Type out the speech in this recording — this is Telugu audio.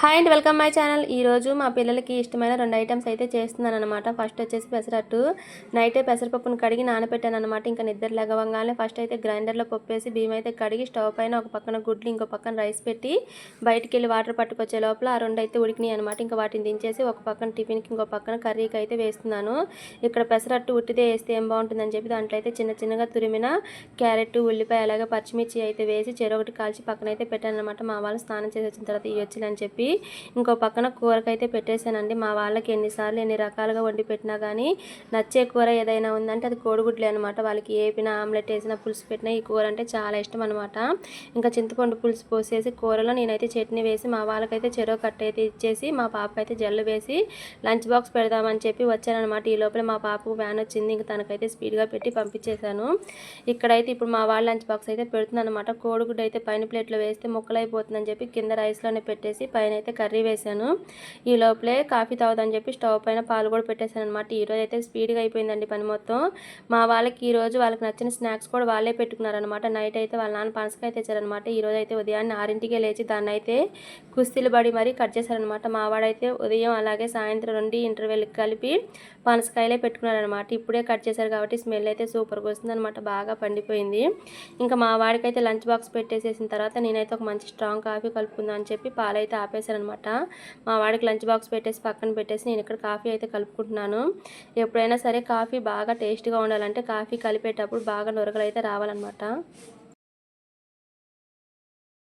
Hi and welcome my channel. ఈరోజు మా పిల్లలకి ఇష్టమైన 2 ఐటమ్స్ అయితే చేస్తున్నాను అనమాట. ఫస్ట్ వచ్చేసి పెసరట్టు. నైటే పెసరపప్పును కడిగి నానబెట్టాను అనమాట. ఇంకా నిద్ర లెగవంగానే ఫస్ట్ అయితే గ్రైండర్లో పప్పు వేసి బియ్యం అయితే కడిగి స్టవ్ పైన ఒక పక్కన గుడ్లు ఇంకో పక్కన రైస్ పెట్టి బయటికి వెళ్ళి వాటర్ పట్టుకొచ్చే లోపల ఆ 2 అయితే ఉడికినాయి అనమాట. ఇంకా వాటిని దించేసి ఒక పక్కన టిఫిన్కి ఇంకో పక్కన కర్రీకి అయితే వేస్తున్నాను. ఇక్కడ పెసరట్టు ఉట్టిదే వేస్తే ఏం బాగుంటుందని చెప్పి దాంట్లో అయితే చిన్న చిన్నగా తురిమిన క్యారెట్, ఉల్లిపాయ అలాగే పచ్చిమిర్చి అయితే వేసి చెరొకటి కాల్చి పక్కన అయితే పెట్టాను అనమాట. మా వాళ్ళు స్నానం చేసి వచ్చిన తర్వాత ఇవ్వచ్చులని చెప్పి ఇంకో పక్కన కూరకైతే పెట్టేశానండి. మా వాళ్ళకి ఎన్నిసార్లు ఎన్ని రకాలుగా వండి పెట్టినా కానీ నచ్చే కూర ఏదైనా ఉందంటే అది కోడిగుడ్లే అనమాట. వాళ్ళకి ఏపినా ఆమ్లెట్ వేసినా పులుసు పెట్టినా ఈ కూర అంటే చాలా ఇష్టం అనమాట. ఇంకా చింతపండు పులుసు పోసేసి కూరలో నేనైతే చట్నీ వేసి మా వాళ్ళకైతే చెరో కట్ట అయితే ఇచ్చేసి మా పాపకైతే జల్లు వేసి లంచ్ బాక్స్ పెడదామని చెప్పి వచ్చానమాట. ఈ లోపల మా పాపకు వ్యాన్ వచ్చింది. ఇంక తనకైతే స్పీడ్గా పెట్టి పంపించేశాను. ఇక్కడైతే ఇప్పుడు మా వాళ్ళ లంచ్ బాక్స్ అయితే పెడుతున్నాను అనమాట. కోడిగుడ్డు అయితే పైన ప్లేట్లో వేస్తే ముక్కలైపోతుందని చెప్పి కింద రైస్లోనే పెట్టేసి పైన అయితే కర్రీ వేశాను. ఈ లోపలే కాఫీ తాగుదని చెప్పి స్టవ్ పైన పాలు కూడా పెట్టేశాను అనమాట. ఈరోజు అయితే స్పీడ్గా అయిపోయిందండి పని మొత్తం. మా వాళ్ళకి ఈరోజు వాళ్ళకి నచ్చిన స్నాక్స్ కూడా వాళ్ళే పెట్టుకున్నారనమాట. నైట్ అయితే వాళ్ళ నాన్న పనసకాయ తెచ్చారనమాట. ఈరోజు అయితే ఉదయాన్నే 6ంటికే లేచి దాన్ని అయితే కుస్తీలు పడి మరీ కట్ చేశారనమాట. మా వాడైతే ఉదయం అలాగే సాయంత్రం 2 ఇంటర్వెల్కి కలిపి పనసకాయలే పెట్టుకున్నారనమాట. ఇప్పుడే కట్ చేశారు కాబట్టి స్మెల్ అయితే సూపర్గా వస్తుందనమాట. బాగా పండిపోయింది. ఇంకా మా వాడికైతే లంచ్ బాక్స్ పెట్టేసేసిన తర్వాత నేనైతే ఒక మంచి స్ట్రాంగ్ కాఫీ కలుపుకుందాం అని చెప్పి పాలైతే ఆపేశాను అనమాట. మా వాడికి లంచ్ బాక్స్ పెట్టేసి పక్కన పెట్టేసి నేను ఇక్కడ కాఫీ అయితే కలుపుకుంటున్నాను. ఎప్పుడైనా సరే కాఫీ బాగా టేస్ట్గా ఉండాలంటే కాఫీ కలిపేటప్పుడు బాగా నురగలు అయితే రావాలన్నమాట.